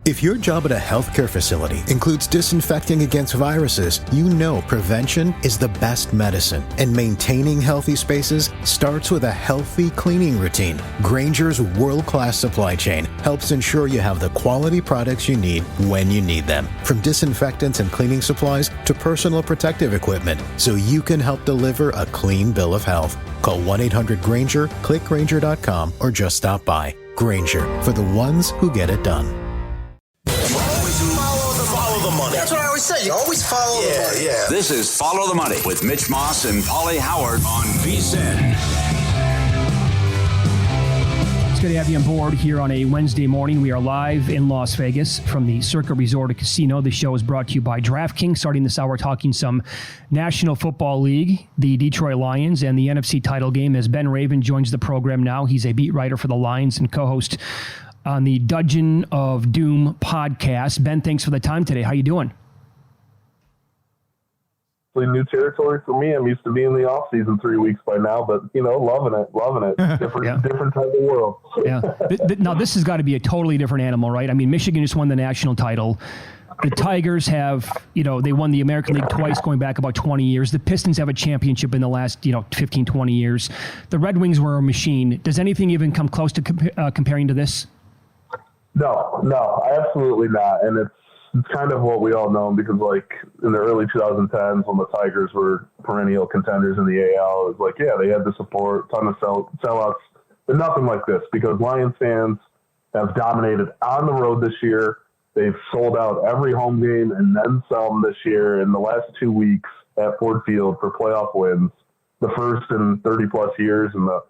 If your job at a healthcare facility includes disinfecting against viruses, you know prevention is the best medicine, and maintaining healthy spaces starts with a healthy cleaning routine. Grainger's world-class supply chain helps ensure you have the quality products you need when you need them, from disinfectants and cleaning supplies to personal protective equipment, so you can help deliver a clean bill of health. Call 1-800-GRAINGER, click Grainger.com, or just stop by. Grainger, for the ones who get it done. Follow the money. That's what I always say. You always follow the money. Yeah. This is Follow the Money with Mitch Moss and Pauly Howard on VSiN. It's good to have you on board here on a Wednesday morning. We are live in Las Vegas from the Circa Resort and Casino. The show is brought to you by DraftKings. Starting this hour, talking some National Football League, the Detroit Lions, and the NFC title game as Ben Raven joins the program now. He's a beat writer for the Lions and co-host on the Dungeon of Doom podcast. Ben, thanks for the time today. How you doing? New territory for me. I'm used to being in the off season 3 weeks by now, but loving it. Different type of world. Yeah. Now this has got to be a totally different animal, right? I mean, Michigan just won the national title. The Tigers have, they won the American League twice going back about 20 years. The Pistons have a championship in the last, 15, 20 years. The Red Wings were a machine. Does anything even come close to comparing to this? No, absolutely not. And it's kind of what we all know, because in the early 2010s when the Tigers were perennial contenders in the AL, it was they had the support, ton of sellouts, but nothing like this, because Lions fans have dominated on the road this year. They've sold out every home game and then some this year in the last 2 weeks at Ford Field for playoff wins, the first in 30 plus years, and the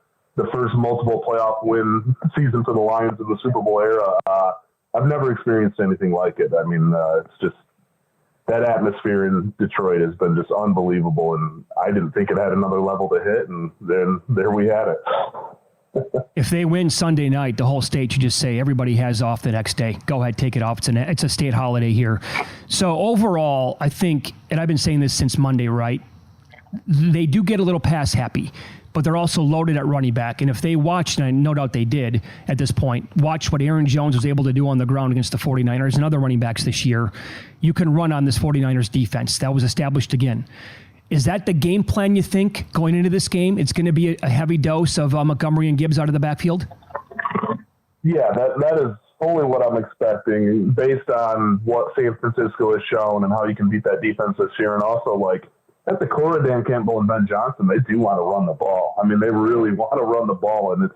first multiple playoff win season for the Lions in the Super Bowl era. I've never experienced anything like it. I mean, it's just that atmosphere in Detroit has been just unbelievable, and I didn't think it had another level to hit, and then there we had it. If they win Sunday night, the whole state should just say everybody has off the next day. Go ahead, take it off. It's a state holiday here. So overall, I think, and I've been saying this since Monday, right? They do get a little pass happy, but they're also loaded at running back. And if they watched, and I no doubt they did at this point, watch what Aaron Jones was able to do on the ground against the 49ers and other running backs this year, you can run on this 49ers defense. That was established again. Is that the game plan, you think, going into this game? It's going to be a heavy dose of Montgomery and Gibbs out of the backfield? Yeah, that is fully what I'm expecting based on what San Francisco has shown and how you can beat that defense this year. And also, at the core of Dan Campbell and Ben Johnson, they do want to run the ball. I mean, they really want to run the ball, and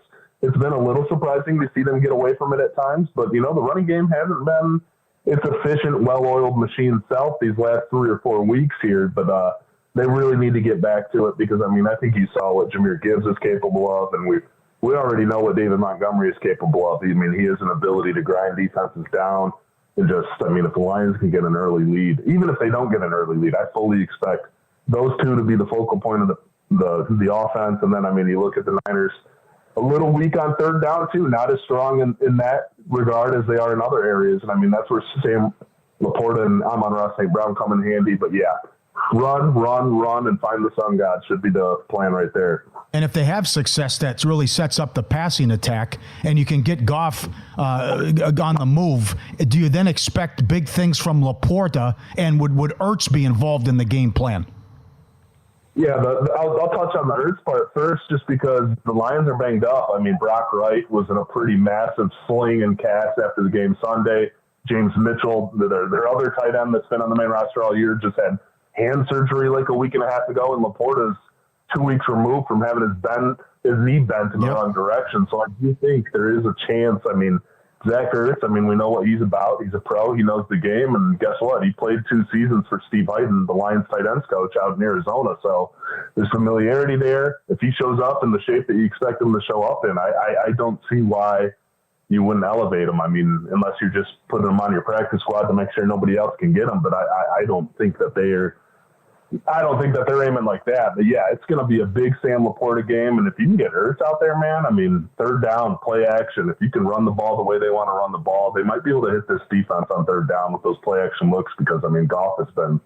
it's been a little surprising to see them get away from it at times. But, the running game hasn't been its efficient, well-oiled machine self these last 3 or 4 weeks here. But they really need to get back to it because, I think you saw what Jahmyr Gibbs is capable of, and we already know what David Montgomery is capable of. I mean, he has an ability to grind defenses down. And just, if the Lions can get an early lead, even if they don't get an early lead, I fully expect those two to be the focal point of the offense. And then, you look at the Niners, a little weak on third down too, not as strong in that regard as they are in other areas. And that's where Sam Laporta and Amon-Ra St. Brown come in handy. But yeah, run, and find the sun god should be the plan right there. And if they have success, that really sets up the passing attack, and you can get Goff on the move. Do you then expect big things from Laporta, and would Ertz be involved in the game plan? Yeah, I'll touch on the Ertz part first, just because the Lions are banged up. Brock Wright was in a pretty massive sling and cast after the game Sunday. James Mitchell, their other tight end that's been on the main roster all year, just had hand surgery a week and a half ago, and Laporta's 2 weeks removed from having his knee bent in the wrong direction. So I do think there is a chance. Zach Ertz, we know what he's about. He's a pro. He knows the game. And guess what? He played 2 seasons for Steve Hyden, the Lions tight ends coach out in Arizona. So there's familiarity there. If he shows up in the shape that you expect him to show up in, I don't see why you wouldn't elevate him. Unless you're just putting him on your practice squad to make sure nobody else can get him. But I don't think that they're aiming like that. But yeah, it's going to be a big Sam Laporta game. And if you can get Ertz out there, man, third down, play action. If you can run the ball the way they want to run the ball, they might be able to hit this defense on third down with those play action looks, because Goff has been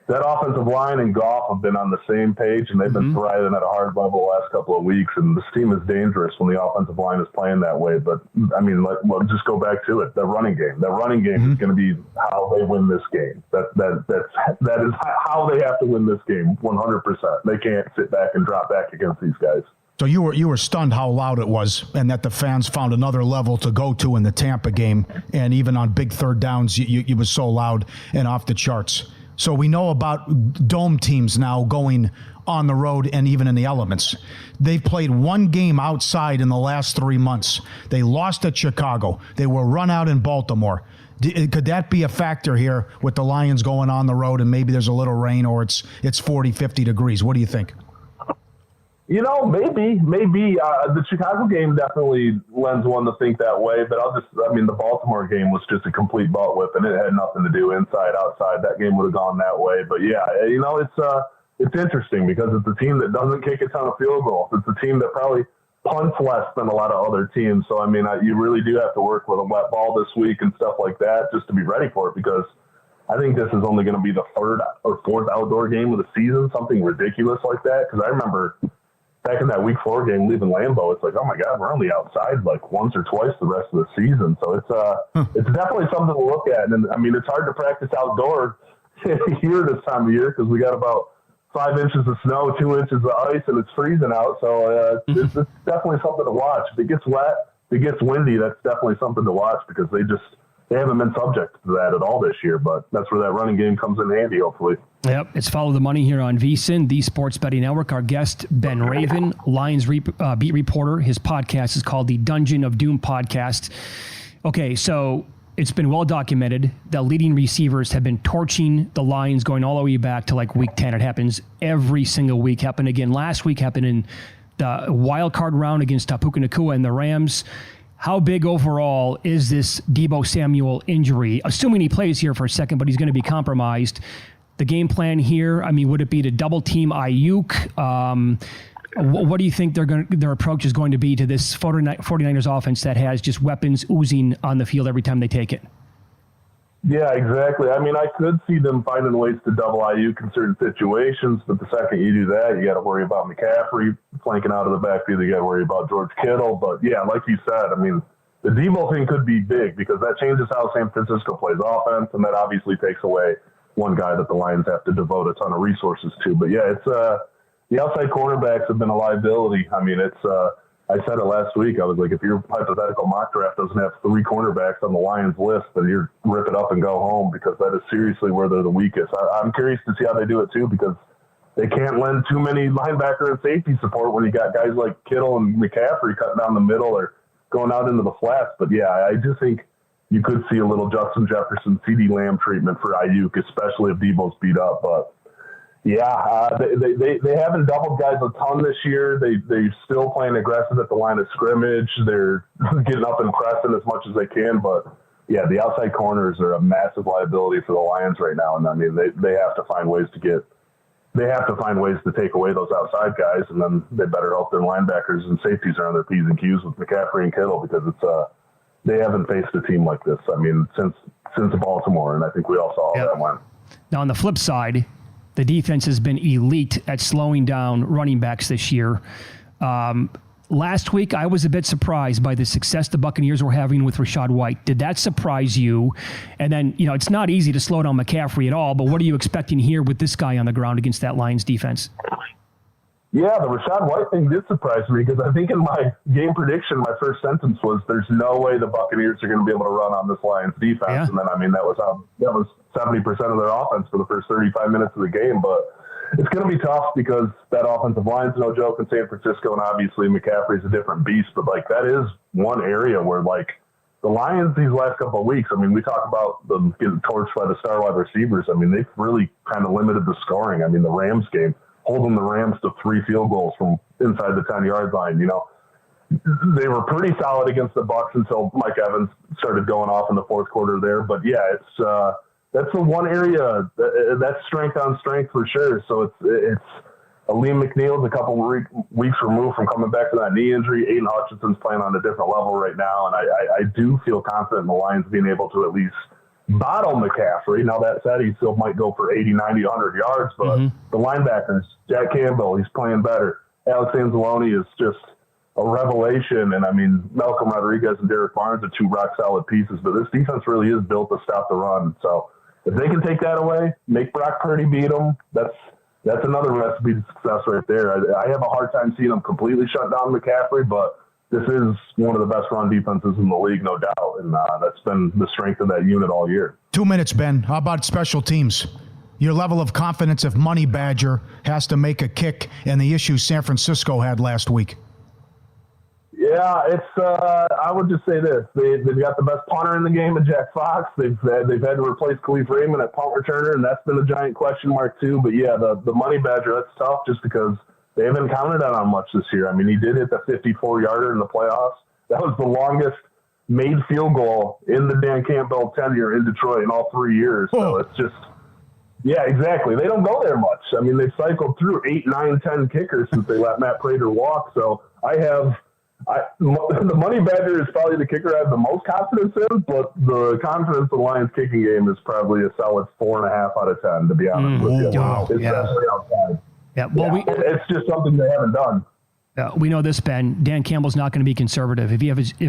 that offensive line and Goff have been on the same page, and they've been thriving at a hard level the last couple of weeks. And this team is dangerous when the offensive line is playing that way. But I mean, let's just go back to it. The running game. The running game is going to be how they win this game. That is how they have to win this game. 100%. They can't sit back and drop back against these guys. So you were stunned how loud it was, and that the fans found another level to go to in the Tampa game, and even on big third downs, it was so loud and off the charts. So we know about dome teams now going on the road and even in the elements. They've played one game outside in the last 3 months. They lost at Chicago. They were run out in Baltimore. Could that be a factor here with the Lions going on the road and maybe there's a little rain or it's 40, 50 degrees? What do you think? You know, maybe. The Chicago game definitely lends one to think that way, but the Baltimore game was just a complete butt whip, and it had nothing to do inside, outside. That game would have gone that way. But yeah, you know, it's interesting because it's a team that doesn't kick a ton of field goals. It's a team that probably punts less than a lot of other teams. So, I mean, you really do have to work with a wet ball this week and stuff like that just to be ready for it, because I think this is only going to be the third or fourth outdoor game of the season, something ridiculous like that. Because I remember back in that Week 4 game, leaving Lambeau, it's like, oh my God, we're only outside like once or twice the rest of the season. So it's definitely something to look at. And I mean, it's hard to practice outdoor here this time of year because we got about 5 inches of snow, 2 inches of ice, and it's freezing out. So it's definitely something to watch. If it gets wet, if it gets windy, that's definitely something to watch because they haven't been subject to that at all this year, but that's where that running game comes in handy, hopefully. Yep, it's Follow the Money here on VSiN, the Sports Betting Network. Our guest, Ben Raven, Lions beat reporter. His podcast is called the Dungeon of Doom Podcast. Okay, so it's been well documented that leading receivers have been torching the Lions going all the way back to like Week 10. It happens every single week. Happened again last week, happened in the wild card round against Puka Nacua and the Rams. How big overall is this Deebo Samuel injury? Assuming he plays here for a second, but he's going to be compromised. The game plan here, I mean, would it be to double team Ayuk? What do you think their approach is going to be to this 49ers offense that has just weapons oozing on the field every time they take it? Yeah, exactly. I mean, I could see them finding ways to double Ayuk in certain situations, but the second you do that, you got to worry about McCaffrey flanking out of the backfield. You got to worry about George Kittle. But yeah, like you said, I mean, the Deebo thing could be big because that changes how San Francisco plays offense, and that obviously takes away one guy that the Lions have to devote a ton of resources to. But yeah, it's the outside cornerbacks have been a liability. I mean, I said it last week. I was like, if your hypothetical mock draft doesn't have 3 cornerbacks on the Lions list, then you rip it up and go home because that is seriously where they're the weakest. I'm curious to see how they do it too because they can't lend too many linebacker and safety support when you got guys like Kittle and McCaffrey cutting down the middle or going out into the flats. But yeah, I do think you could see a little Justin Jefferson, CeeDee Lamb treatment for Ayuk, especially if Deebo's beat up. But yeah, they haven't doubled guys a ton this year. They're still playing aggressive at the line of scrimmage. They're getting up and pressing as much as they can. But yeah, the outside corners are a massive liability for the Lions right now. And I mean, they have to find ways to take away those outside guys, and then they better hope their linebackers and safeties are on their P's and Q's with McCaffrey and Kittle because they haven't faced a team like this. I mean, since Baltimore, and I think we all saw how that went. Now on the flip side, the defense has been elite at slowing down running backs this year. Last week, I was a bit surprised by the success the Buccaneers were having with Rachaad White. Did that surprise you? And then, you know, it's not easy to slow down McCaffrey at all, but what are you expecting here with this guy on the ground against that Lions defense? Yeah, the Rachaad White thing did surprise me because I think in my game prediction, my first sentence was, there's no way the Buccaneers are going to be able to run on this Lions defense. Yeah. And then, I mean, that was 70% of their offense for the first 35 minutes of the game. But it's going to be tough because that offensive line's no joke in San Francisco, and obviously McCaffrey's a different beast. But, like, that is one area where, like, the Lions these last couple of weeks, I mean, we talk about them getting torched by the star wide receivers. I mean, they've really kind of limited the scoring. I mean, the Rams game, holding the Rams to 3 field goals from inside the 10-yard line, you know. They were pretty solid against the Bucs until Mike Evans started going off in the fourth quarter there. But, yeah, that's the one area that's strength on strength for sure. So it's Aleem McNeil's a couple weeks removed from coming back from that knee injury. Aiden Hutchinson's playing on a different level right now, and I do feel confident in the Lions being able to at least bottle McCaffrey. Now, that said, he still might go for 80, 90, 100 yards, but the linebackers, Jack Campbell, he's playing better. Alex Anzalone is just a revelation. And, I mean, Malcolm Rodriguez and Derek Barnes are two rock-solid pieces, but this defense really is built to stop the run. So if they can take that away, make Brock Purdy beat them, that's another recipe to success right there. I have a hard time seeing them completely shut down McCaffrey, but this is one of the best run defenses in the league, no doubt, and that's been the strength of that unit all year. 2 minutes, Ben. How about special teams? Your level of confidence if Money Badger has to make a kick and the issues San Francisco had last week? Yeah, it's. I would just say this: they've got the best punter in the game, in Jack Fox. They've had to replace Khalif Raymond at punt returner, and that's been a giant question mark too. But yeah, the Money Badger, that's tough, just because they haven't counted on much this year. I mean, he did hit the 54-yarder in the playoffs. That was the longest made field goal in the Dan Campbell tenure in Detroit in all 3 years. So it's just, yeah, exactly. They don't go there much. I mean, they've cycled through 8, 9, 10 kickers since they let Matt Prater walk. So the Money Badger is probably the kicker I have the most confidence in, but the confidence in the Lions kicking game is probably a solid 4.5 out of 10, to be honest with you. Wow. It's definitely outside. Yeah, well, it's just something they haven't done. We know this, Ben. Dan Campbell's not going to be conservative. If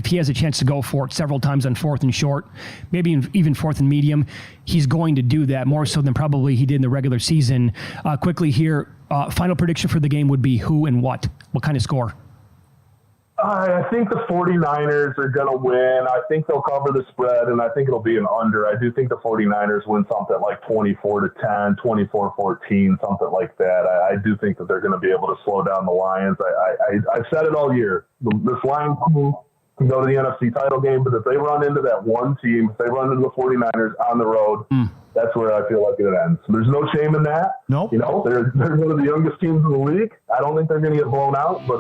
he has a chance to go for it several times on 4th and short, maybe even 4th and medium, he's going to do that more so than probably he did in the regular season. Quickly here, final prediction for the game would be who and what? What kind of score? I think the 49ers are going to win. I think they'll cover the spread, and I think it'll be an under. I do think the 49ers win something like 24-10, 24-14, something like that. I do think that they're going to be able to slow down the Lions. I've said it all year. This Lions team can go to the NFC title game, but if they run into that one team, if they run into the 49ers on the road, that's where I feel like it ends. So there's no shame in that. Nope. You know, they're one of the youngest teams in the league. I don't think they're going to get blown out, but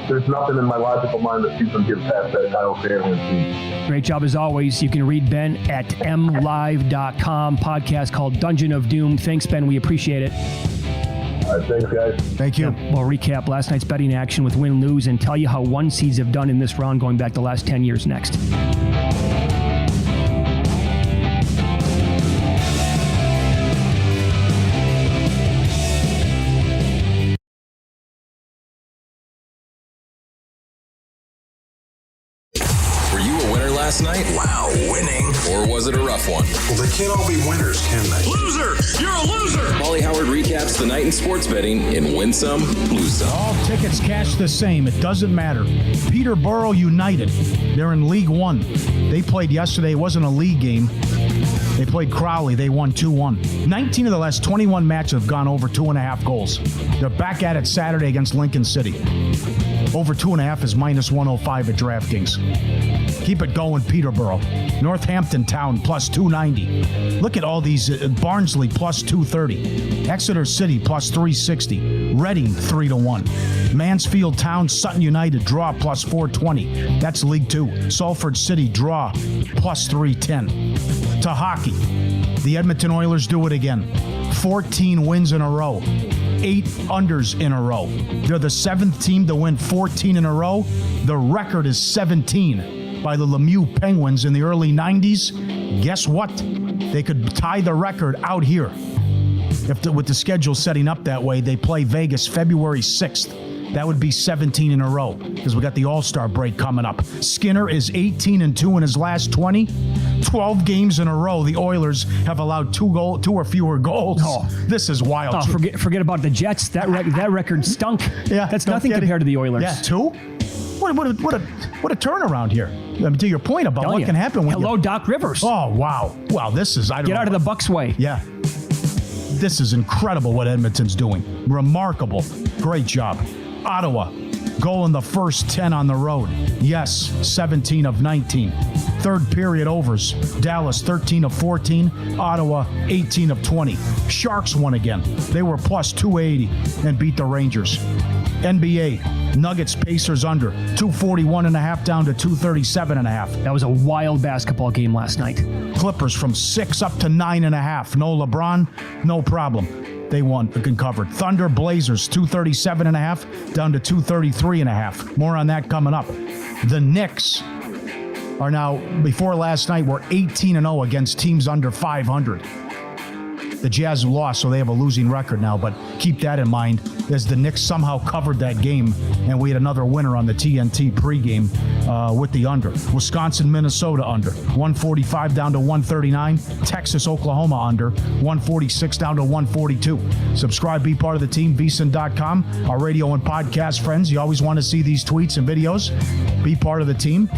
there's nothing in my logical mind that sees them get past that title team. Great job as always. You can read Ben at mlive.com, podcast called Dungeon of Doom. Thanks, Ben. We appreciate it. All right, thanks, guys. Thank you. We'll recap last night's betting action with win-lose and tell you how one seeds have done in this round going back the last 10 years next. Last night? Wow, winning. Or was it a rough one? Well, they can't all be winners, can they? Loser! You're a loser! Pauly Howard recaps the night in sports betting in Win Some, Lose Some. All tickets cash the same. It doesn't matter. Peterborough United. They're in League One. They played yesterday. It wasn't a league game. They played Crowley. They won 2-1. 19 of the last 21 matches have gone over 2.5 goals. They're back at it Saturday against Lincoln City. Over 2.5 is minus 105 at DraftKings. Keep it going, Peterborough. Northampton Town plus 290. Look at all these. Barnsley plus 230. Exeter City plus 360. Reading 3-1. Mansfield Town, Sutton United draw plus 420. That's League 2. Salford City draw plus 310. To hockey, the Edmonton Oilers do it again. 14 wins in a row. 8 unders in a row. They're the 7th team to win 14 in a row. The record is 17 by the Lemieux Penguins in the early 90s. Guess what? They could tie the record out here. With the schedule setting up that way, they play Vegas February 6th. That would be 17 in a row because we got the All-Star break coming up. Skinner is 18-2 in his last 20. 12 games in a row, the Oilers have allowed 2 or fewer goals. Oh, this is wild. Oh, forget about the Jets. That record stunk. Yeah, that's nothing compared to the Oilers. Yeah, 2. What a turnaround here. I mean, to your point about what can happen when Doc Rivers. Oh, wow. Well, this is... Get out of the Bucks way. Yeah. This is incredible what Edmonton's doing. Remarkable. Great job. Ottawa, goal in the first 10 on the road. Yes, 17 of 19. Third period overs. Dallas, 13 of 14. Ottawa, 18 of 20. Sharks won again. They were plus 280 and beat the Rangers. NBA, Nuggets, Pacers under. 241.5 down to 237.5. That was a wild basketball game last night. Clippers from 6 up to 9.5. No LeBron, no problem. They won, covered. Thunder, Blazers, 237.5 down to 233.5. More on that coming up. The Knicks are now, before last night, were 18-0 against teams under 500. The Jazz lost, so they have a losing record now, but keep that in mind as the Knicks somehow covered that game, and we had another winner on the TNT pregame with the under. Wisconsin, Minnesota under. 145 down to 139. Texas, Oklahoma under. 146 down to 142. Subscribe, be part of the team, vsin.com. Our radio and podcast friends, you always want to see these tweets and videos. Be part of the team.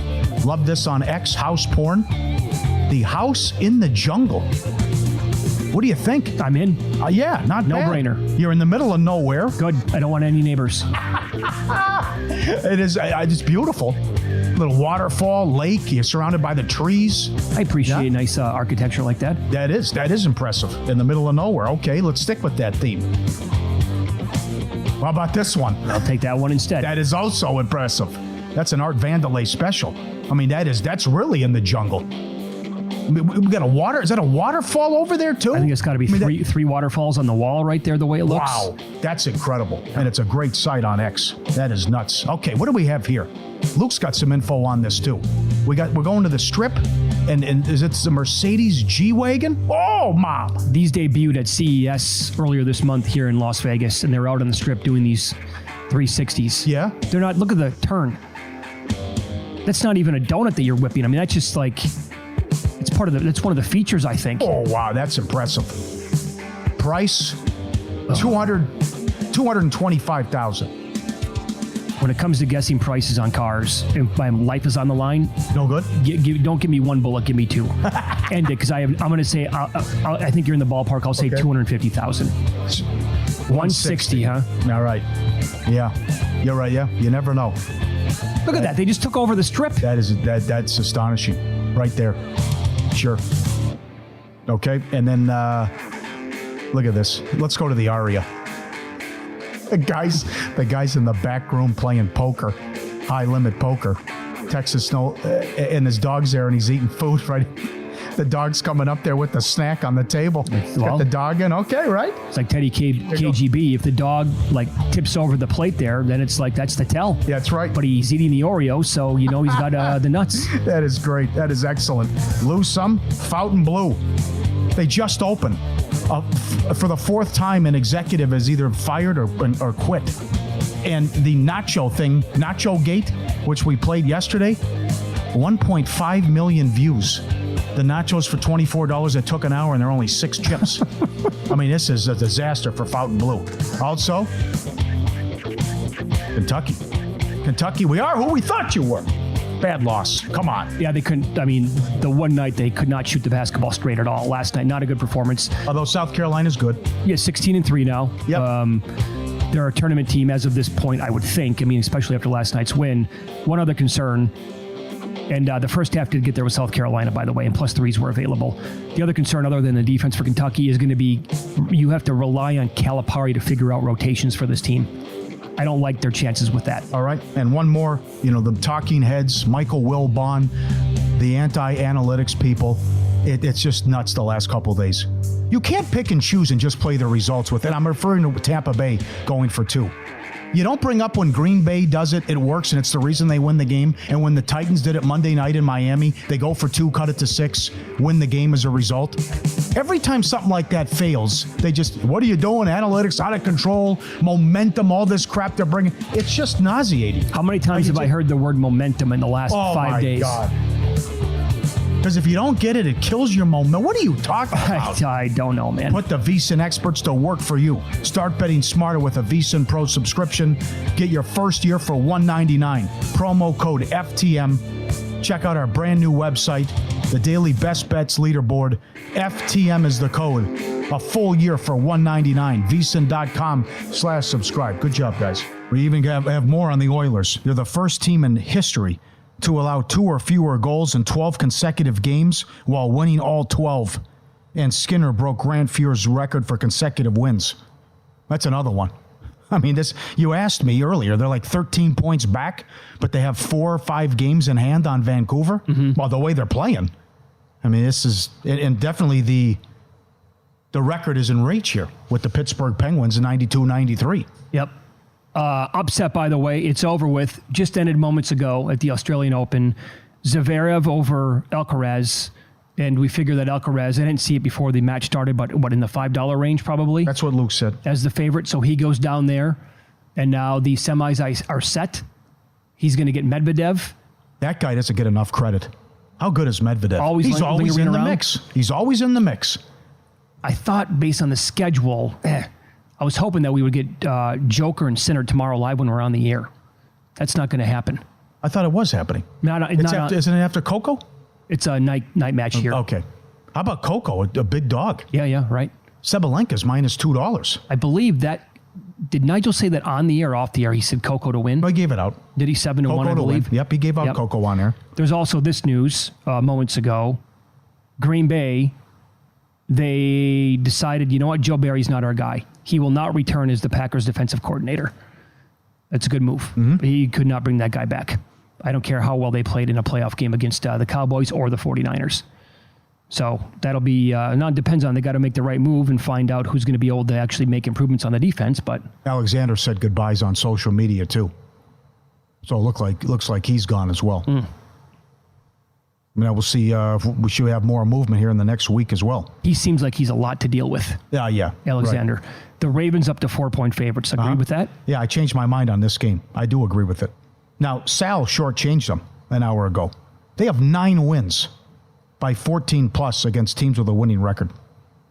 Love this on X, house porn. The house in the jungle. What do you think? I'm in. Yeah, not no bad. brainer. You're in the middle of nowhere. Good. I don't want any neighbors. It is. It's beautiful. Little waterfall, lake. You're surrounded by the trees. I appreciate nice architecture like that. That is impressive. In the middle of nowhere. Okay, let's stick with that theme. How about this one? I'll take that one instead. That is also impressive. That's an Art Vandelay special. I mean, that's really in the jungle. We got a water. Is that a waterfall over there too? I think it's got to be three waterfalls on the wall right there. The way it looks. Wow, that's incredible, and it's a great site on X. That is nuts. Okay, what do we have here? Luke's got some info on this too. We're going to the Strip, and is it the Mercedes G-Wagon? Oh, Mom! These debuted at CES earlier this month here in Las Vegas, and they're out on the Strip doing these 360s. Yeah, they're not. Look at the turn. That's not even a donut that you're whipping. I mean, that's just like. That's one of the features, I think. Oh, wow, that's impressive. Price, $225,000. When it comes to guessing prices on cars, if my life is on the line, no good. Don't give me one bullet, give me two. End it, because I'm going to say, I think you're in the ballpark. I'll say $250,000. 160, huh? All right. Yeah, you're right. Yeah, you never know. Look at that. They just took over the Strip. That's astonishing, right there. Sure. Okay, and then look at this. Let's go to the Aria. The guys in the back room playing poker, high limit poker. Texas Snow, and his dog's there, and he's eating food. Right, the dog's coming up there with the snack on the table. Got the dog in. Okay, right. It's like Teddy KGB. If the dog tips over the plate there, then it's like that's the tell. Yeah, that's right. But he's eating the Oreo, so he's got the nuts. That is great. That is excellent. Lose some. Fountain Blue. They just opened. For the fourth time, an executive is either fired or quit. And the Nacho Gate, which we played yesterday, 1.5 million views. The nachos for $24, it took an hour, and they're only 6 chips. I mean, this is a disaster for Fountain Blue. Also, Kentucky, we are who we thought you were. Bad loss. Come on. Yeah, they couldn't. I mean, the one night they could not shoot the basketball straight at all. Last night, not a good performance. Although South Carolina's good. Yeah, 16-3 now. Yep. They're a tournament team as of this point, I would think. I mean, especially after last night's win. One other concern. And the first half did get there with South Carolina, by the way, and plus threes were available. The other concern, other than the defense for Kentucky, is going to be you have to rely on Calipari to figure out rotations for this team. I don't like their chances with that. All right. And one more, the talking heads, Michael Wilbon, the anti-analytics people. It's just nuts the last couple of days. You can't pick and choose and just play the results with it. I'm referring to Tampa Bay going for 2. You don't bring up when Green Bay does it, it works, and it's the reason they win the game. And when the Titans did it Monday night in Miami, they go for 2, cut it to 6, win the game as a result. Every time something like that fails, they just, what are you doing? Analytics out of control, momentum, all this crap they're bringing. It's just nauseating. How many times have I heard the word momentum in the last 5 days? Oh, my God. Because if you don't get it, it kills your momentum. What are you talking about? I don't know, man. Put the VSiN experts to work for you. Start betting smarter with a VSiN Pro subscription. Get your first year for $199. Promo code FTM. Check out our brand new website, the Daily Best Bets Leaderboard. FTM is the code. A full year for $199. VSiN.com/subscribe. Good job, guys. We even have more on the Oilers. They're the first team in history to allow 2 or fewer goals in 12 consecutive games while winning all 12. And Skinner broke Grant Fuhr's record for consecutive wins. That's another one. I mean, you asked me earlier, they're like 13 points back, but they have 4 or 5 games in hand on Vancouver. Mm-hmm. Well, the way they're playing. I mean, this is, and definitely the record is in reach here with the Pittsburgh Penguins in 92-93. Yep. Upset, by the way, it's over with. Just ended moments ago at the Australian Open. Zverev over Alcaraz. And we figure that Alcaraz, I didn't see it before the match started, but what, in the $5 range probably? That's what Luke said. As the favorite. So he goes down there. And now the semis are set. He's going to get Medvedev. That guy doesn't get enough credit. How good is Medvedev? He's always in the around. mix. He's always in the mix. I thought based on the schedule, I was hoping that we would get Joker and Sinner tomorrow live when we're on the air. That's not going to happen. I thought it was happening. Isn't it after Coco? It's a night match here. Okay. How about Coco, a big dog? Yeah, right. Sabalenka's minus $2. I believe that. Did Nigel say that on the air or off the air? He said Coco to win. I gave it out. Did he 7-1? I believe. Yep, he gave out Coco on air. There's also this news moments ago. Green Bay, they decided, you know what, Joe Barry's not our guy. He will not return as the Packers defensive coordinator. That's a good move. Mm-hmm. He could not bring that guy back. I don't care how well they played in a playoff game against the Cowboys or the 49ers. So that'll be, now it depends on, they got to make the right move and find out who's going to be able to actually make improvements on the defense. But Alexander said goodbyes on social media too. So it looks like he's gone as well. I mean, we'll see. We should have more movement here in the next week as well. He seems like he's a lot to deal with. Yeah. Alexander. Right. The Ravens up to 4-point favorites. Agree with that? Yeah, I changed my mind on this game. I do agree with it. Now, Sal shortchanged them an hour ago. They have 9 wins by 14+ against teams with a winning record.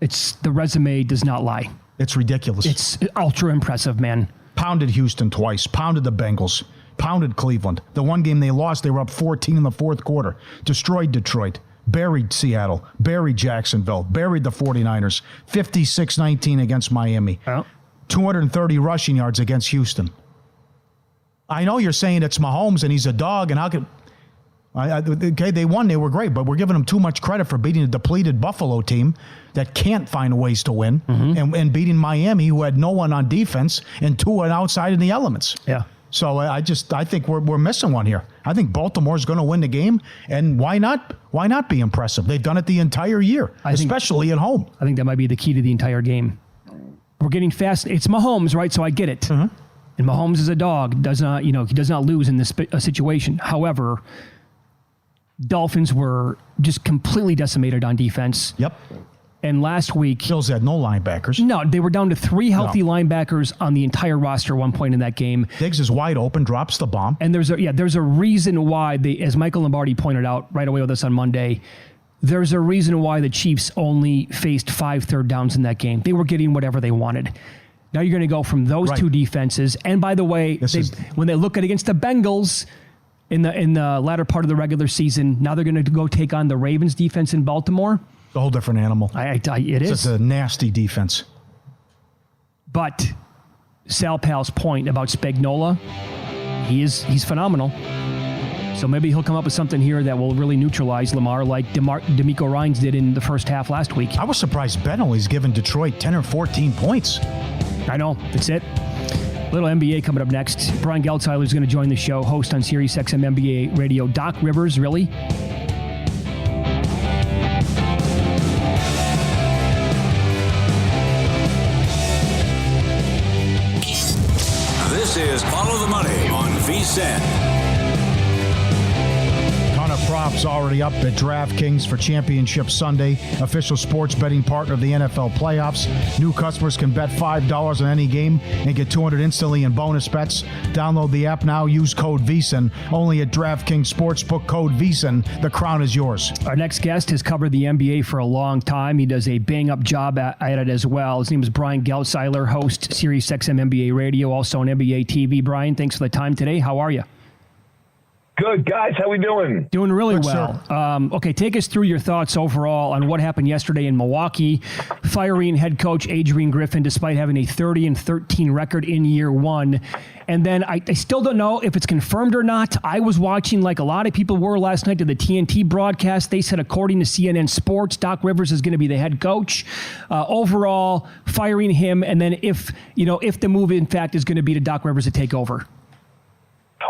The resume does not lie. It's ridiculous. It's ultra impressive, man. Pounded Houston twice, pounded the Bengals, pounded Cleveland. The one game they lost, they were up 14 in the fourth quarter. Destroyed Detroit, buried Seattle, buried Jacksonville, buried the 49ers, 56-19 against Miami, 230 rushing yards against Houston. I know you're saying it's Mahomes and he's a dog, and how could... Okay, they won. They were great, but we're giving them too much credit for beating a depleted Buffalo team that can't find ways to win, and beating Miami, who had no one on defense and 2 on outside in the elements. Yeah. So I think we're missing one here. I think Baltimore's going to win the game, and why not? Why not be impressive? They've done it the entire year, especially at home. I think that might be the key to the entire game. We're getting fast. It's Mahomes, right? So I get it. And Mahomes is a dog. He does not lose in this situation. However, Dolphins were just completely decimated on defense. Yep. And last week... Bills had no linebackers. No, they were down to 3 healthy linebackers on the entire roster at one point in that game. Diggs is wide open, drops the bomb. And there's a reason why, as Michael Lombardi pointed out right away with us on Monday, there's a reason why the Chiefs only faced 5 third downs in that game. They were getting whatever they wanted. Now you're going to go from those 2 defenses. And by the way, when they look at against the Bengals... In the latter part of the regular season, now they're going to go take on the Ravens defense in Baltimore. A whole different animal. It is. It's a nasty defense. But Sal Pal's point about Spagnuolo, he's phenomenal. So maybe he'll come up with something here that will really neutralize Lamar like DeMeco Ryans did in the first half last week. I was surprised Bentley's given Detroit 10 or 14 points. I know. That's it. Little NBA coming up next. Brian Geltzeiler is going to join the show, host on SiriusXM NBA Radio. Doc Rivers, really? This is Follow the Money on VSiN. Props already up at DraftKings for Championship Sunday, official sports betting partner of the NFL playoffs. New customers can bet $5 on any game and get $200 instantly in bonus bets. Download the app now. Use code VSiN. Only at DraftKings Sportsbook. Code VSiN. The crown is yours. Our next guest has covered the NBA for a long time. He does a bang-up job at it as well. His name is Brian Geltzeiler, host SiriusXM NBA Radio, also on NBA TV. Brian, thanks for the time today. How are you? Good, guys. How we doing? Doing really well. Okay, take us through your thoughts overall on what happened yesterday in Milwaukee, firing head coach Adrian Griffin despite having a 30-13 record in year 1. And then I still don't know if it's confirmed or not. I was watching, like a lot of people were last night, to the TNT broadcast. They said, according to CNN Sports, Doc Rivers is going to be the head coach. Overall, firing him, and then if the move, in fact, is going to be to Doc Rivers to take over.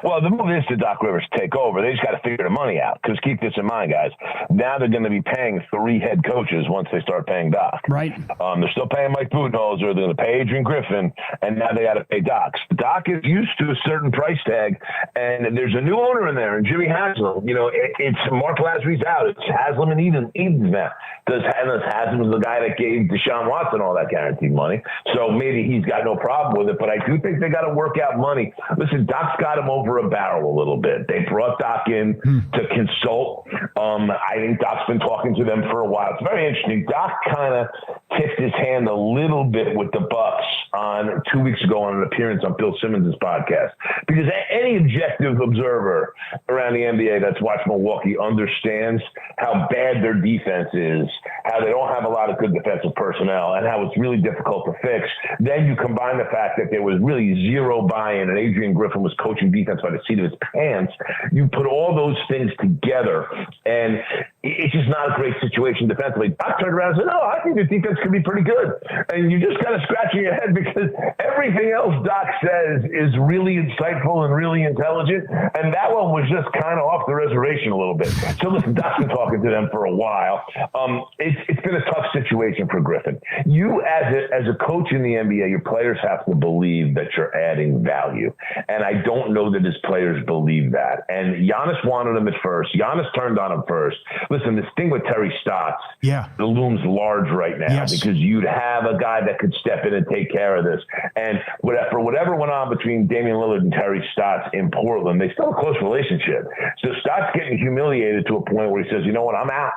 Well, the move is to Doc Rivers take over. They just got to figure the money out. Because keep this in mind, guys. Now they're going to be paying 3 head coaches once they start paying Doc. Right. They're still paying Mike Budenholzer. They're going to pay Adrian Griffin, and now they got to pay Doc. Doc is used to a certain price tag, and there's a new owner in there, and Jimmy Haslam. You know, it's Mark Lasry's out. It's Haslam and Edens now. Haslam was the guy that gave Deshaun Watson all that guaranteed money, so maybe he's got no problem with it. But I do think they got to work out money. Listen, Doc's got him over a barrel a little bit. They brought Doc in to consult. I think Doc's been talking to them for a while. It's very interesting. Doc kind of tipped his hand a little bit with the Bucks on 2 weeks ago on an appearance on Bill Simmons' podcast, because any objective observer around the NBA that's watched Milwaukee understands how bad their defense is, how they don't have a lot of good defensive personnel, and how it's really difficult to fix. Then you combine the fact that there was really zero buy-in, and Adrian Griffin was coaching defense by the seat of his pants. You put all those things together, and it's just not a great situation defensively. Doc turned around and said, "No, I think the defense could be pretty good." And you just kind of scratching your head, because everything else Doc says is really insightful and really intelligent, and that one was just kind of off the reservation a little bit. So listen, Doc's been talking to them for a while. It's been a tough situation for Griffin. You, as a coach in the NBA, your players have to believe that you're adding value, and I don't know that his players believe that. And Giannis wanted him at first. Giannis turned on him first. Listen, this thing with Terry Stotts, the looms large right now, because you'd have a guy that could step in and take care of this. And for whatever went on between Damian Lillard and Terry Stotts in Portland, they still have a close relationship. So Stotts getting humiliated to a point where he says, "You know what, I'm out."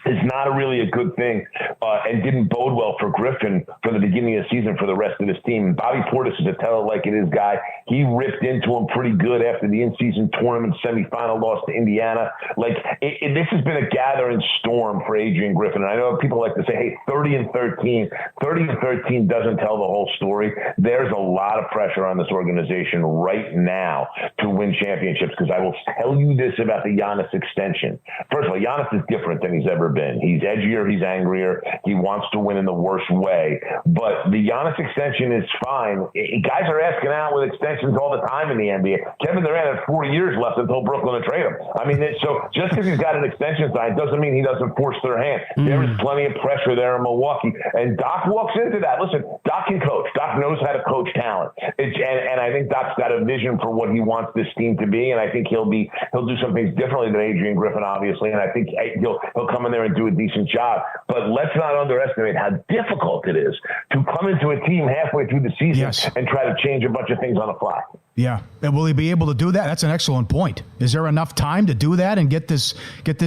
It's not really a good thing, and didn't bode well for Griffin for the beginning of the season for the rest of his team. And Bobby Portis is a tell-it-like-it-is guy. He ripped into him pretty good after the in-season tournament semifinal loss to Indiana. This has been a gathering storm for Adrian Griffin. And I know people like to say, hey, 30-13 doesn't tell the whole story. There's a lot of pressure on this organization right now to win championships, because I will tell you this about the Giannis extension. First of all, Giannis is different than he's ever been. He's edgier, he's angrier, he wants to win in the worst way. But the Giannis extension is fine. Guys are asking out with extensions all the time in the NBA. Kevin Durant had 4 years left until Brooklyn would trade him. I mean, so just because he's got an extension signed doesn't mean he doesn't force their hand. There is plenty of pressure there in Milwaukee. And Doc walks into that. Listen, Doc can coach. Doc knows how to coach talent. And I think Doc's got a vision for what he wants this team to be. And I think he'll do some things differently than Adrian Griffin, obviously. And I think he'll come in there and do a decent job. But let's not underestimate how difficult it is to come into a team halfway through the season and try to change a bunch of things on the fly. Yeah. And will he be able to do that? That's an excellent point. Is there enough time to do that and get this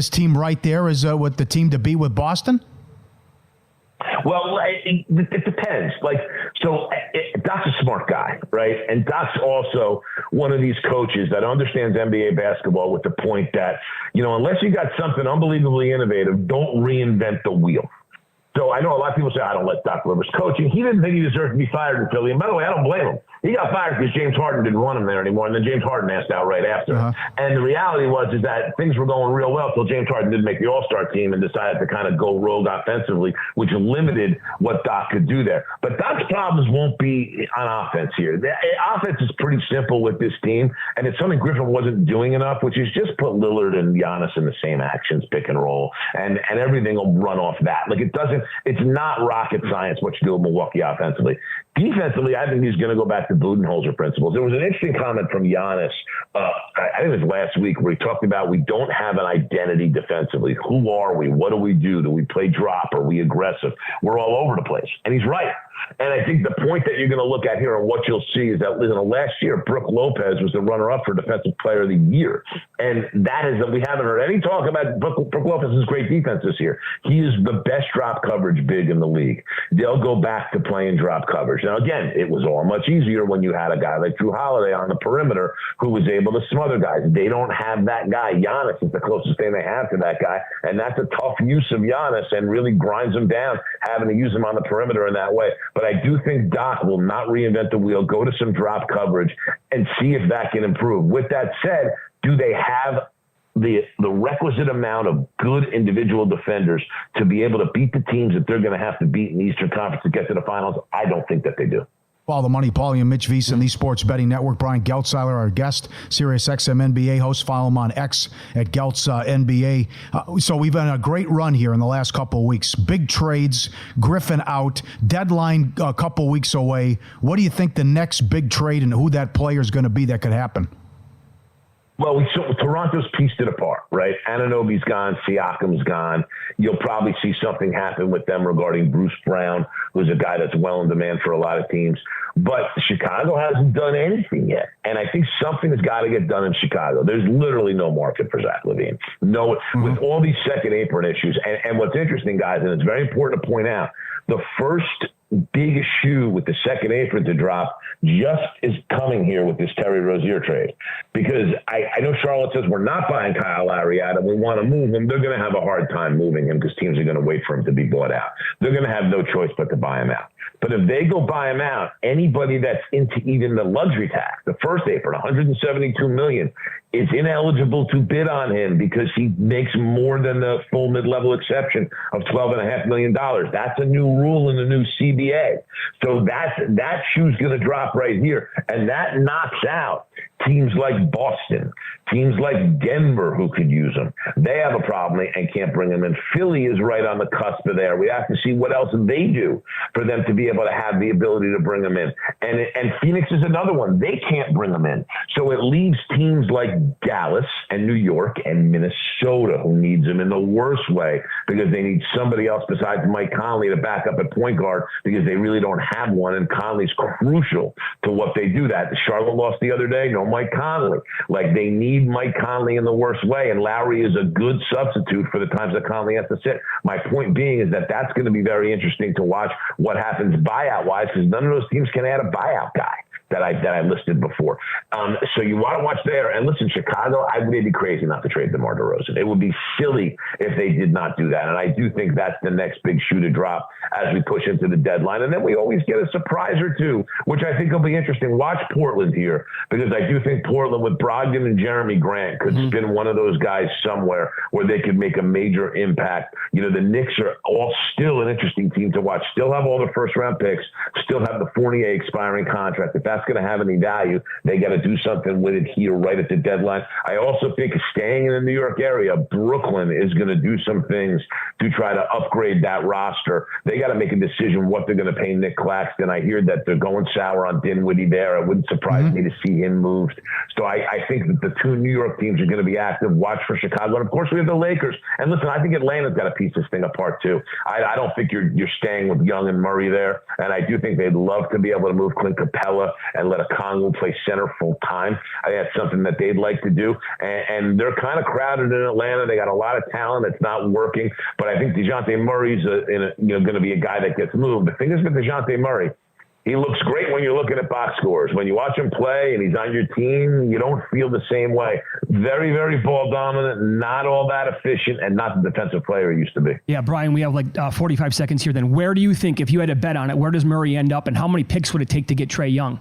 team right there as with the team to beat with Boston? Well, it depends. Doc's a smart guy, right? And Doc's also one of these coaches that understands NBA basketball with the point that, unless you got something unbelievably innovative, don't reinvent the wheel. So I know a lot of people say, I don't let Doc Rivers coach. And he didn't think he deserved to be fired in Philly. And by the way, I don't blame him. He got fired because James Harden didn't want him there anymore. And then James Harden asked out right after. And the reality is that things were going real well until James Harden didn't make the All-Star team and decided to kind of go rogue offensively, which limited what Doc could do there. But Doc's problems won't be on offense here. The offense is pretty simple with this team. And it's something Griffin wasn't doing enough, which is just put Lillard and Giannis in the same actions, pick and roll, and everything will run off that. It's not rocket science what you do with Milwaukee offensively. Defensively, I think he's going to go back to Budenholzer principles. There was an interesting comment from Giannis, I think it was last week, where he talked about we don't have an identity defensively. Who are we? What do we do? Do we play drop? Are we aggressive? We're all over the place. And he's right. And I think the point that you're going to look at here and what you'll see is that last year, Brook Lopez was the runner-up for Defensive Player of the Year. And that is that we haven't heard any talk about Brook Lopez's great defense this year. He is the best drop coverage big in the league. They'll go back to playing drop coverage. Now, again, it was all much easier when you had a guy like Drew Holiday on the perimeter who was able to smother guys. They don't have that guy. Giannis is the closest thing they have to that guy. And that's a tough use of Giannis and really grinds him down, having to use him on the perimeter in that way. But I do think Doc will not reinvent the wheel, go to some drop coverage, and see if that can improve. With that said, do they have the requisite amount of good individual defenders to be able to beat the teams that they're going to have to beat in the Eastern Conference to get to the finals? I don't think that they do. Follow the Money, Pauly and Mitch VSiN, the Sports Betting Network. Brian Geltzeiler, our guest, SiriusXM NBA host. Follow him on X at Geltz NBA. So we've had a great run here in the last couple of weeks. Big trades, Griffin out, deadline a couple weeks away. What do you think the next big trade and who that player is going to be that could happen? Well, Toronto's pieced it apart, right? Anunoby's gone. Siakam's gone. You'll probably see something happen with them regarding Bruce Brown, who's a guy that's well in demand for a lot of teams. But Chicago hasn't done anything yet. And I think something's got to get done in Chicago. There's literally no market for Zach LaVine. No, with all these second apron issues. And what's interesting, guys, and it's very important to point out, the first big issue with the second apron to drop just is coming here with this Terry Rozier trade. Because I know Charlotte says we're not buying Kyle Lowry out and we want to move him. They're going to have a hard time moving him because teams are going to wait for him to be bought out. They're going to have no choice but to buy him out. But if they go buy him out, anybody that's into even the luxury tax, the first apron, $172 million, is ineligible to bid on him because he makes more than the full mid-level exception of $12.5 million. That's a new rule in the new CBA. So that shoe's going to drop right here. And that knocks out teams like Boston, teams like Denver who could use him. They have a problem and can't bring him in. Philly is right on the cusp of there. We have to see what else they do for them to be able to have the ability to bring him in. And Phoenix is another one. They can't bring him in. So it leaves teams like Dallas and New York and Minnesota who needs him in the worst way because they need somebody else besides Mike Conley to back up at point guard because they really don't have one. And Conley's crucial to what they do. That Charlotte lost the other day. No Mike Conley. Like they need Mike Conley in the worst way. And Lowry is a good substitute for the times that Conley has to sit. My point being is that that's going to be very interesting to watch what happens buyout wise because none of those teams can add a buyout guy that I listed before. So you want to watch there. And listen, Chicago, I would be crazy not to trade DeMar DeRozan. It would be silly if they did not do that. And I do think that's the next big shoe to drop as we push into the deadline. And then we always get a surprise or two, which I think will be interesting. Watch Portland here, because I do think Portland with Brogdon and Jeremy Grant could spin one of those guys somewhere where they could make a major impact. You know, the Knicks are all still an interesting team to watch, still have all the first round picks, still have the Fournier expiring contract. If that's going to have any value, they got to do something with it here right at the deadline. I also think staying in the New York area, Brooklyn is going to do some things to try to upgrade that roster. They got to make a decision what they're going to pay Nick Claxton. I hear that they're going sour on Dinwiddie there. It wouldn't surprise me to see him moved. So I think that the two New York teams are going to be active. Watch for Chicago. And of course we have the Lakers. And listen, I think Atlanta's got to piece this thing apart too. I don't think you're staying with Young and Murray there. And I do think they'd love to be able to move Clint Capella and let a Congo play center full time. I think that's something that they'd like to do. And they're kind of crowded in Atlanta. They got a lot of talent. It's not working. But I think DeJounte Murray's going to be a guy that gets moved. The thing is with DeJounte Murray, he looks great when you're looking at box scores. When you watch him play and he's on your team, you don't feel the same way. Very, very ball dominant, not all that efficient, and not the defensive player he used to be. Yeah, Brian, we have like 45 seconds here. Then where do you think, if you had to bet on it, where does Murray end up, and how many picks would it take to get Trae Young?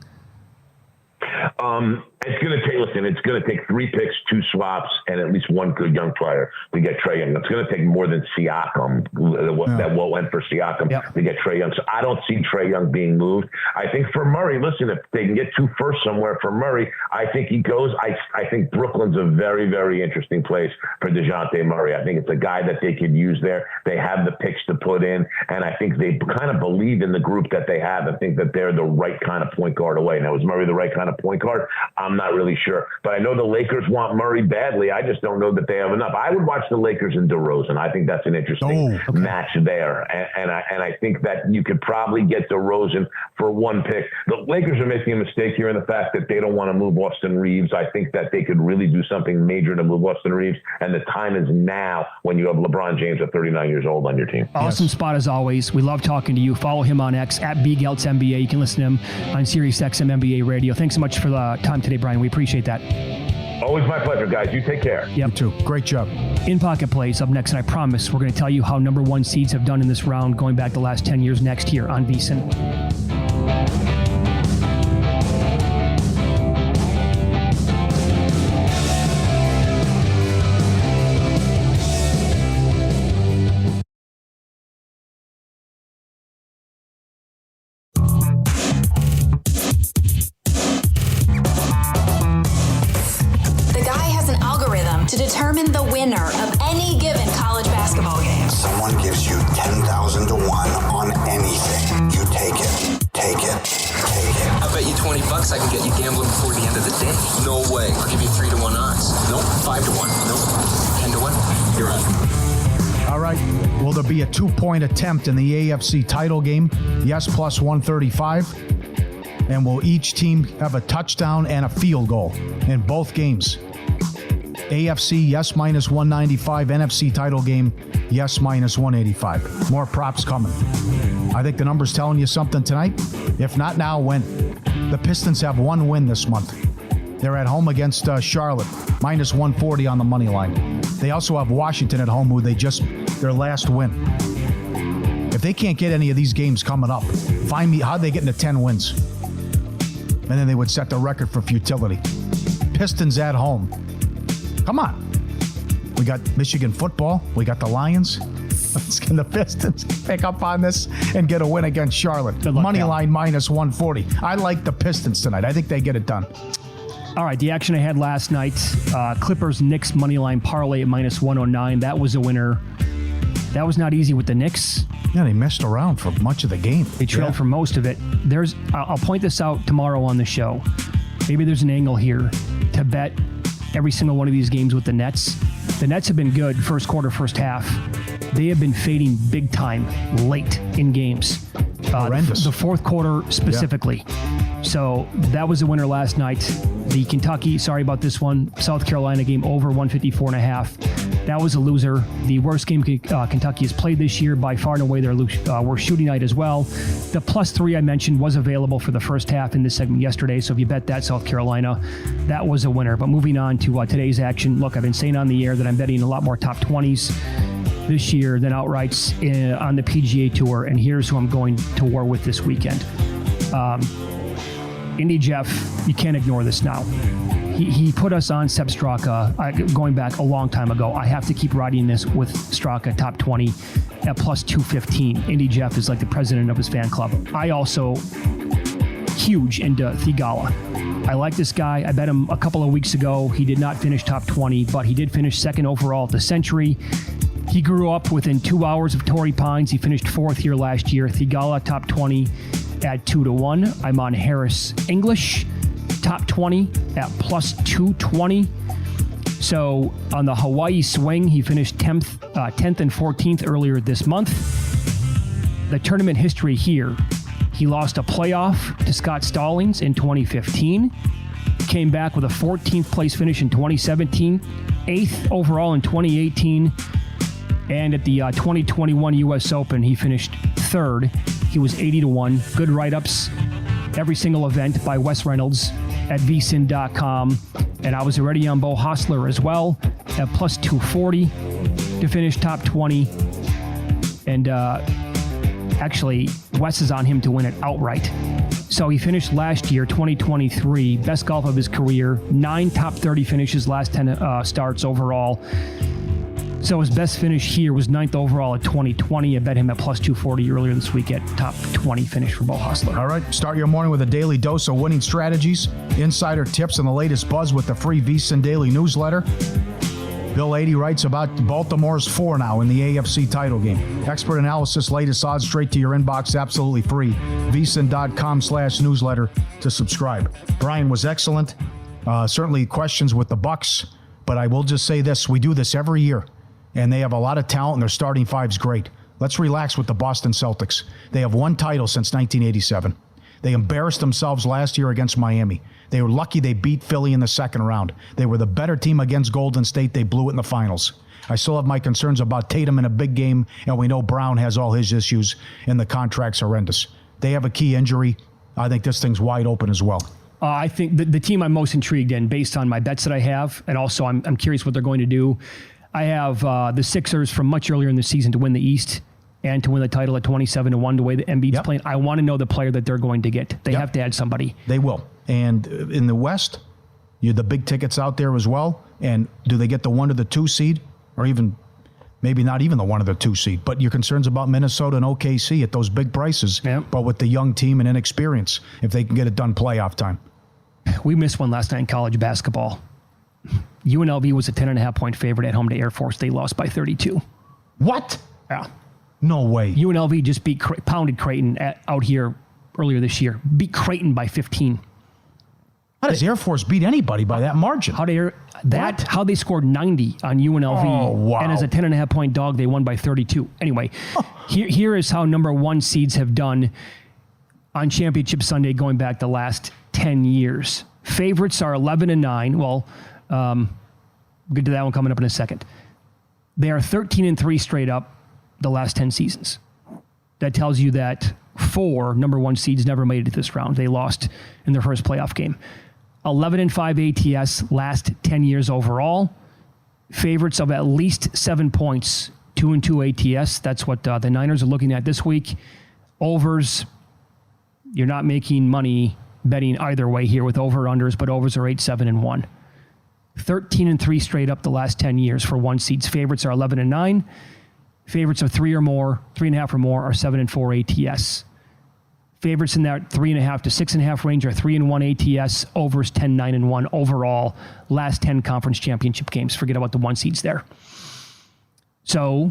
It's going to take 3 picks, 2 swaps, and at least one good young player to get Trae Young. It's going to take more than Siakam, that went for Siakam to get Trae Young. So I don't see Trae Young being moved. I think for Murray, listen, if they can get 2 firsts somewhere for Murray, I think he goes. I think Brooklyn's a very, very interesting place for DeJounte Murray. I think it's a guy that they could use there. They have the picks to put in, and I think they kind of believe in the group that they have and think that they're the right kind of point guard away. Now, is Murray the right kind of point guard? I'm not really sure. But I know the Lakers want Murray badly. I just don't know that they have enough. I would watch the Lakers and DeRozan. I think that's an interesting match there. And I think that you could probably get DeRozan for 1 pick. The Lakers are making a mistake here in the fact that they don't want to move Austin Reeves. I think that they could really do something major to move Austin Reeves. And the time is now when you have LeBron James at 39 years old on your team. Awesome spot as always. We love talking to you. Follow him on X at BGeltzNBA. You can listen to him on SiriusXM NBA Radio. Thanks so much for the time today, Brian. We appreciate that. Always my pleasure, guys. You take care. Yep. You too. Great job. In Pocket Plays up next, and I promise we're going to tell you how number 1 seeds have done in this round going back the last 10 years next year on VSiN. gives you 10,000 to 1 on anything. You take it. Take it. Take it. I bet you $20 I can get you gambling before the end of the day. No way. I'll give you 3 to 1 odds. Nope. 5 to 1. Nope. 10 to 1. You're on. All right. Will there be a 2-point attempt in the AFC title game? Yes, plus 135. And will each team have a touchdown and a field goal in both games? AFC, yes, minus 195. NFC title game, yes, minus 185. More props coming. I think the number's telling you something tonight. If not now, when? The Pistons have 1 win this month. They're at home against Charlotte, minus 140 on the money line. They also have Washington at home, who their last win. If they can't get any of these games coming up, find me how they get into 10 wins. And then they would set the record for futility. Pistons at home. Come on. We got Michigan football. We got the Lions. Can the Pistons pick up on this and get a win against Charlotte? Money line minus 140. I like the Pistons tonight. I think they get it done. All right, the action I had last night, Clippers-Knicks money line parlay at minus 109. That was a winner. That was not easy with the Knicks. Yeah, they messed around for much of the game. They trailed for most of it. I'll point this out tomorrow on the show. Maybe there's an angle here to bet every single one of these games with the Nets. The Nets have been good first quarter, first half. They have been fading big time late in games. Horrendous. The fourth quarter specifically. Yeah. So that was the winner last night. The Kentucky, sorry about this one, South Carolina game over 154.5. That was a loser. The worst game Kentucky has played this year, by far and away their worst shooting night as well. The +3 I mentioned was available for the first half in this segment yesterday, so if you bet that South Carolina, that was a winner. But moving on to today's action, look, I've been saying on the air that I'm betting a lot more top 20s this year than outrights on the PGA Tour, and here's who I'm going to war with this weekend. Indy Jeff, you can't ignore this now. He put us on Sepp Straka going back a long time ago. I have to keep riding this with Straka top 20 at plus 215. Indy Jeff is like the president of his fan club. I also huge into Thigala. I like this guy. I bet him a couple of weeks ago. He did not finish top 20, but he did finish second overall at the Century. He grew up within 2 hours of Torrey Pines. He finished fourth here last year. Thigala top 20 at 2 to 1. I'm on Harris English top 20 at plus 220. So on the Hawaii swing, he finished 10th and 14th earlier this month. The tournament history here, he lost a playoff to Scott Stallings in 2015. Came back with a 14th place finish in 2017, 8th overall in 2018. And at the 2021 U.S. Open, he finished third. He was 80 to 1. Good write-ups every single event by Wes Reynolds at vsin.com. And I was already on Bo Hostler as well at plus 240 to finish top 20. And actually, Wes is on him to win it outright. So he finished last year, 2023, best golf of his career, 9 top 30 finishes, last 10 starts overall. So his best finish here was 9th overall at 2020. I bet him at plus 240 earlier this week at top 20 finish for Bo Hostler. All right, start your morning with a daily dose of winning strategies, insider tips, and the latest buzz with the free VSiN Daily newsletter. Bill 80 writes about Baltimore's 4 now in the AFC title game. Expert analysis, latest odds straight to your inbox, absolutely free. vsin.com/newsletter to subscribe. Brian was excellent. Certainly questions with the Bucks, but I will just say this. We do this every year. And they have a lot of talent, and their starting five's great. Let's relax with the Boston Celtics. They have 1 title since 1987. They embarrassed themselves last year against Miami. They were lucky they beat Philly in the second round. They were the better team against Golden State. They blew it in the finals. I still have my concerns about Tatum in a big game, and we know Brown has all his issues, and the contract's horrendous. They have a key injury. I think this thing's wide open as well. I think the team I'm most intrigued in, based on my bets that I have, and also I'm curious what they're going to do. I have the Sixers from much earlier in the season to win the East and to win the title at 27 to 1 the way the Embiid's playing. I want to know the player that they're going to get. They have to add somebody. They will. And in the West, you have the big tickets out there as well. And do they get the 1 or the 2 seed? Or even maybe not even the 1 or the 2 seed. But your concerns about Minnesota and OKC at those big prices, but with the young team and inexperience, if they can get it done playoff time. We missed one last night in college basketball. UNLV was a 10.5-point favorite at home to Air Force. They lost by 32. What? Yeah. No way. UNLV just pounded Creighton out here earlier this year. Beat Creighton by 15. How does Air Force beat anybody by that margin? How they scored 90 on UNLV. Oh, wow. And as a 10.5-point dog, they won by 32. Anyway, here is how number 1 seeds have done on Championship Sunday going back the last 10 years. Favorites are 11-9. Well, we'll get to that one coming up in a second. They are 13-3 straight up the last 10 seasons. That tells you that 4 number 1 seeds never made it to this round. They lost in their first playoff game. 11-5 ATS last 10 years overall. Favorites of at least 7 points, 2-2 ATS. That's what the Niners are looking at this week. Overs, you're not making money betting either way here with over-unders, but overs are 8-7-1. 13-3 straight up the last 10 years for 1 seeds. Favorites are 11-9. Favorites of 3 or more, 3.5 or more are 7-4 ATS. Favorites in that 3.5 to 6.5 range are 3-1 ATS. Overs 10-9-1 overall. Last 10 conference championship games. Forget about the 1 seeds there. So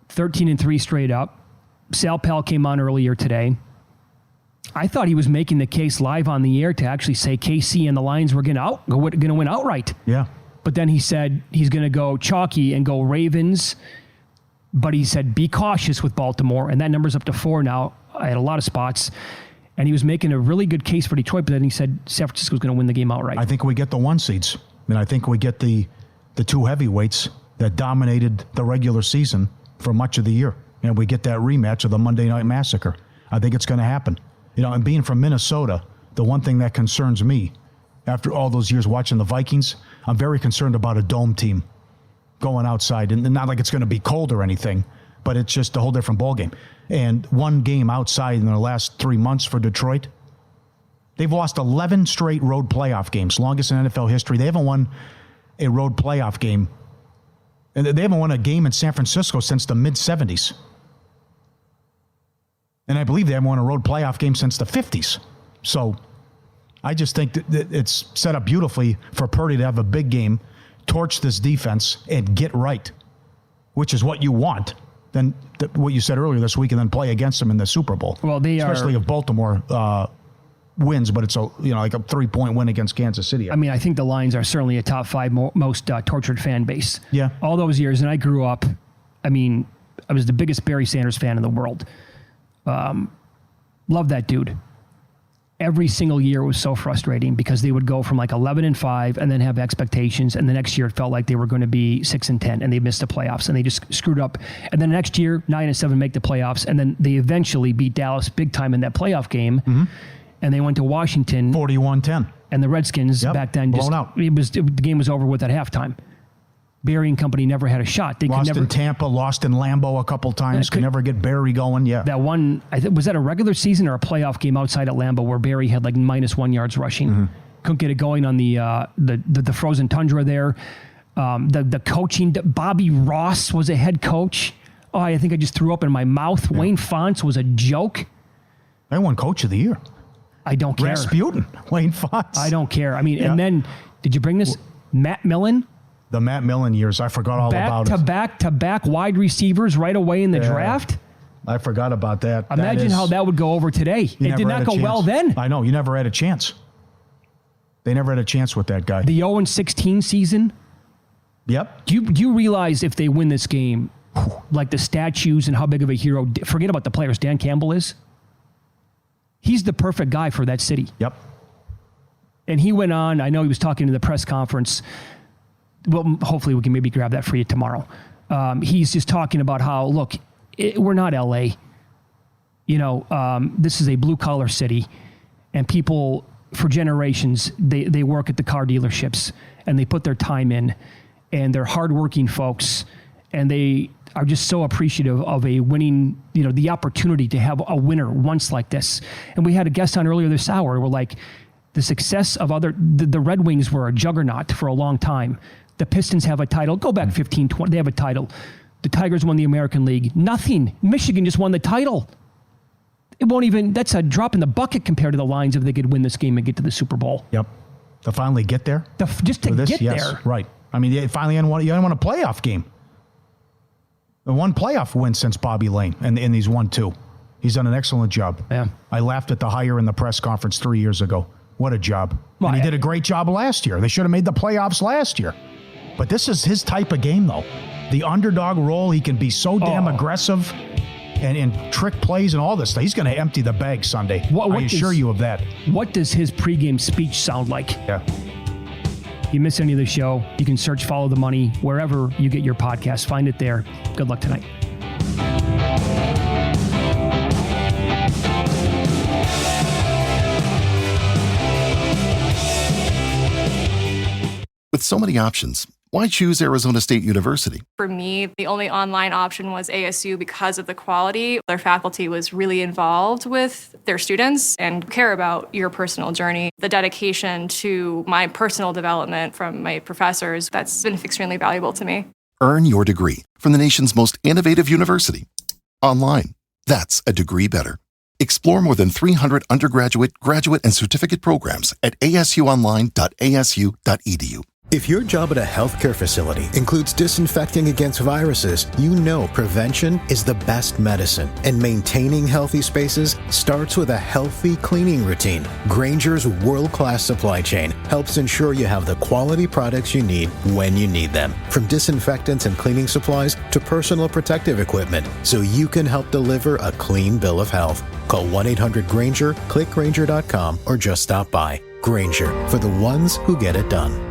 13-3 straight up. Sal Pal came on earlier today. I thought he was making the case live on the air to actually say KC and the Lions were going to win outright. Yeah. But then he said he's going to go chalky and go Ravens. But he said, be cautious with Baltimore. And that number's up to 4 now at a lot of spots. And he was making a really good case for Detroit, but then he said San Francisco's going to win the game outright. I think we get the 1 seeds. I mean, I think we get the 2 heavyweights that dominated the regular season for much of the year. And we get that rematch of the Monday Night Massacre. I think it's going to happen. You know, and being from Minnesota, the one thing that concerns me after all those years watching the Vikings, I'm very concerned about a dome team going outside. And not like it's going to be cold or anything, but it's just a whole different ballgame. And 1 game outside in the last 3 months for Detroit, they've lost 11 straight road playoff games, longest in NFL history. They haven't won a road playoff game. And they haven't won a game in San Francisco since the mid-'70s. And I believe they haven't won a road playoff game since the 50s. So I just think that it's set up beautifully for Purdy to have a big game, torch this defense, and get right, which is what you want. Then what you said earlier this week, and then play against them in the Super Bowl. Well, especially if Baltimore wins, but it's like a 3-point win against Kansas City. I mean, I think the Lions are certainly a top 5 most tortured fan base. Yeah. All those years, and I grew up, I mean, I was the biggest Barry Sanders fan in the world. Love that dude. Every single year was so frustrating because they would go from like 11-5 and then have expectations, and the next year it felt like they were going to be 6-10 and they missed the playoffs and they just screwed up. And then next year 9-7 make the playoffs, and then they eventually beat Dallas big time in that playoff game, and they went to Washington 41-10, and the Redskins back then just blown out. The game was over with at halftime. Barry and company never had a shot. They lost in Tampa, lost in Lambeau a couple times. Could never get Barry going. Yeah, that one. Was that a regular season or a playoff game outside at Lambeau where Barry had like -1 yards rushing? Couldn't get it going on the frozen tundra there. The coaching. Bobby Ross was a head coach. Oh, I think I just threw up in my mouth. Yeah. Wayne Fontes was a joke. They won Coach of the Year. I don't care. Rasputin, Wayne Fontes. I don't care. I mean, and then did you bring this Matt Millen? The Matt Millen years, I forgot all about it. Back-to-back wide receivers right away in the draft. I forgot about that. Imagine how that would go over today. It did not go well then. I know, you never had a chance. They never had a chance with that guy. The 0-16 season? Yep. Do you realize if they win this game, like the statues and how big of a hero, forget about the players, Dan Campbell is? He's the perfect guy for that city. Yep. And he went on, I know he was talking to the press conference. Well, hopefully we can maybe grab that for you tomorrow. He's just talking about how, look, we're not LA. You know, this is a blue-collar city, and people, for generations, they work at the car dealerships, and they put their time in, and they're hardworking folks, and they are just so appreciative of a winning, you know, the opportunity to have a winner once like this. And we had a guest on earlier this hour. We're like, the success of the Red Wings were a juggernaut for a long time. The Pistons have a title. Go back 15, 20. They have a title. The Tigers won the American League. Nothing. Michigan just won the title. It won't even, that's a drop in the bucket compared to the Lions if they could win this game and get to the Super Bowl. Yep. To finally get there? Just to get there. Right. I mean, finally you won a playoff game. One playoff win since Bobby Lane, and he's won 2. He's done an excellent job. Yeah. I laughed at the hire in the press conference 3 years ago. What a job. Well, and he did a great job last year. They should have made the playoffs last year. But this is his type of game, though. The underdog role, he can be so damn aggressive and trick plays and all this stuff. He's going to empty the bag Sunday. I assure you of that. What does his pregame speech sound like? Yeah. If you miss any of the show, you can search Follow the Money wherever you get your podcast. Find it there. Good luck tonight. With so many options, why choose Arizona State University? For me, the only online option was ASU because of the quality. Their faculty was really involved with their students and care about your personal journey. The dedication to my personal development from my professors, that's been extremely valuable to me. Earn your degree from the nation's most innovative university. Online. That's a degree better. Explore more than 300 undergraduate, graduate, and certificate programs at asuonline.asu.edu. If your job at a healthcare facility includes disinfecting against viruses, you know prevention is the best medicine, and maintaining healthy spaces starts with a healthy cleaning routine. Grainger's world-class supply chain helps ensure you have the quality products you need when you need them, from disinfectants and cleaning supplies to personal protective equipment, so you can help deliver a clean bill of health. Call 1-800-GRAINGER, click Grainger.com, or just stop by. Grainger, for the ones who get it done.